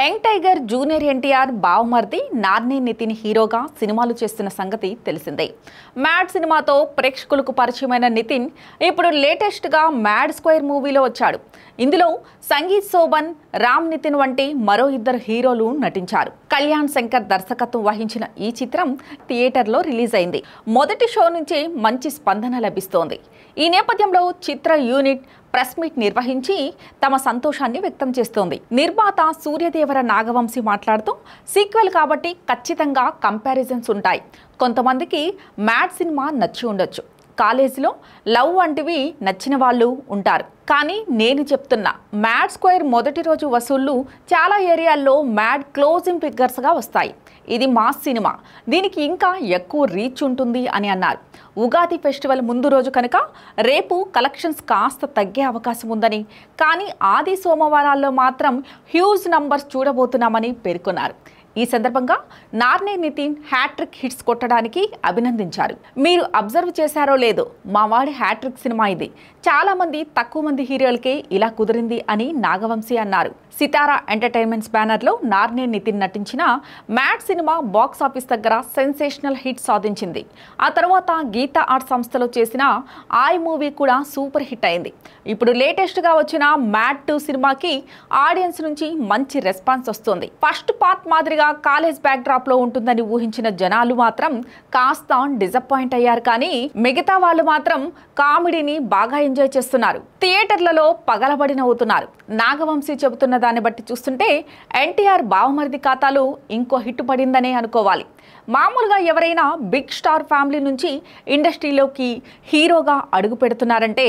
Young tiger junior NTR బావమర్ది నార్ని నితిన్ హీరోగా సినిమాలు చేస్తున్న సంగతి తెలిసిందే. మ్యాడ్ సినిమాతో ప్రేక్షకులకు పరిచయమైన నితిన్ ఇప్పుడు లేటెస్ట్గా మ్యాడ్ స్క్వేర్ మూవీలో వచ్చాడు. ఇందులో సంగీత్ శోభన్, రామ్ నితిన్ వంటి మరో ఇద్దరు హీరోలు నటించారు. కళ్యాణ్ శంకర్ దర్శకత్వం వహించిన ఈ చిత్రం థియేటర్లో రిలీజ్ అయింది. మొదటి షో నుంచి మంచి స్పందన లభిస్తోంది. ఈ నేపథ్యంలో చిత్ర యూనిట్ ప్రెస్ మీట్ నిర్వహించి తమ సంతోషాన్ని వ్యక్తం చేస్తోంది. నిర్మాత సూర్యదేవర నాగవంశీ మాట్లాడుతూ, సీక్వెల్ కాబట్టి ఖచ్చితంగా కంపారిజన్స్ ఉంటాయి. కొంతమందికి మ్యాడ్ సినిమా నచ్చి ఉండొచ్చు, కాలేజీలో లవ్ వంటివి నచ్చిన వాళ్ళు ఉంటారు. కానీ నేను చెప్తున్నా, మ్యాడ్ స్క్వేర్ మొదటి రోజు వసూళ్లు చాలా ఏరియాల్లో మ్యాడ్ క్లోజింగ్ ఫిగర్స్గా వస్తాయి. ఇది మాస్ సినిమా, దీనికి ఇంకా ఎక్కువ రీచ్ ఉంటుంది అని అన్నారు. ఉగాది ఫెస్టివల్ ముందు రోజు కనుక రేపు కలెక్షన్స్ కాస్త తగ్గే అవకాశం ఉందని, కానీ ఆది సోమవారాల్లో మాత్రం హ్యూజ్ నంబర్స్ చూడబోతున్నామని పేర్కొన్నారు. ఈ సందర్భంగా నార్ని నితిన్ హ్యాట్రిక్ హిట్స్ కొట్టడానికి అభినందించారు. మీరు అబ్జర్వ్ చేశారో లేదో, మా వాడి హ్యాట్రిక్ సినిమా ఇది. చాలా మంది తక్కువ మంది హీరోలకే ఇలా కుదిరింది అని నాగవంశీ అన్నారు. సితారా ఎంటర్టైన్మెంట్స్ బ్యానర్లో నార్ని నితిన్ నటించిన మ్యాడ్ సినిమా బాక్స్ ఆఫీస్ దగ్గర సెన్సేషనల్ హిట్ సాధించింది. ఆ తర్వాత గీతా ఆర్ట్ సంస్థలో చేసిన ఆయ్ మూవీ కూడా సూపర్ హిట్ అయింది. ఇప్పుడు లేటెస్ట్గా వచ్చిన మ్యాడ్ 2 సినిమాకి ఆడియన్స్ నుంచి మంచి రెస్పాన్స్ వస్తుంది. ఫస్ట్ పార్ట్ మాదిరిగా కాలేజ్ బ్యాక్ డ్రాప్ లో ఉంటుందని ఊహించిన జనాలు మాత్రం కాస్త డిసప్పాయింట్ అయ్యారు. కానీ మిగతా వాళ్ళు మాత్రం కామెడీని బాగా ఎంజాయ్ చేస్తున్నారు. థియేటర్లలో పగలబడి నవ్వుతున్నారు. నాగవంశీ చెబుతున్న దాన్ని బట్టి చూస్తుంటే ఎన్టీఆర్ బావమరిది ఖాతాలో ఇంకో హిట్ పడిందనే అనుకోవాలి. మామూలుగా ఎవరైనా బిగ్ స్టార్ ఫ్యామిలీ నుంచి ఇండస్ట్రీలోకి హీరోగా అడుగు పెడుతున్నారంటే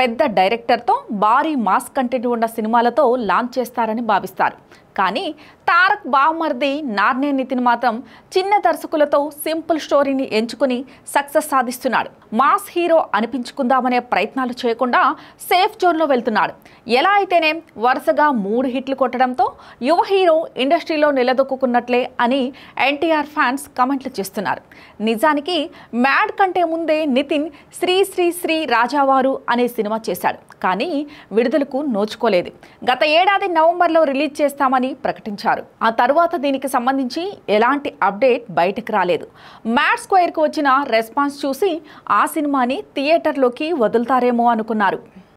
పెద్ద డైరెక్టర్తో భారీ మాస్ కంటెంట్ ఉన్న సినిమాలతో లాంచ్ చేస్తారని భావిస్తారు. కానీ తారక్ బావమర్ది నార్ని నితిన్ మాత్రం చిన్న దర్శకులతో సింపుల్ స్టోరీని ఎంచుకుని సక్సెస్ సాధిస్తున్నాడు. మాస్ హీరో అనిపించుకుందామనే ప్రయత్నాలు చేయకుండా సేఫ్ జోన్లో వెళ్తున్నాడు. ఎలా అయితేనే వరుసగా 3 హిట్లు కొట్టడంతో యువ హీరో ఇండస్ట్రీలో నిలదొక్కున్నట్లే అని ఎన్టీఆర్ ఫ్యాన్స్ కమెంట్లు చేస్తున్నారు. నిజానికి మ్యాడ్ కంటే ముందే నితిన్ శ్రీ శ్రీ శ్రీ రాజావారు అనే సినిమా చేశాడు. కానీ విడుదలకు నోచుకోలేదు. గత ఏడాది నవంబర్లో రిలీజ్ చేస్తామని ప్రకటించారు. ఆ తర్వాత దీనికి సంబంధించి ఎలాంటి అప్డేట్ బయటకు రాలేదు. మ్యాడ్ స్క్వేర్కు వచ్చిన రెస్పాన్స్ చూసి ఆ సినిమాని థియేటర్లోకి వదులుతారేమో అనుకున్నారు.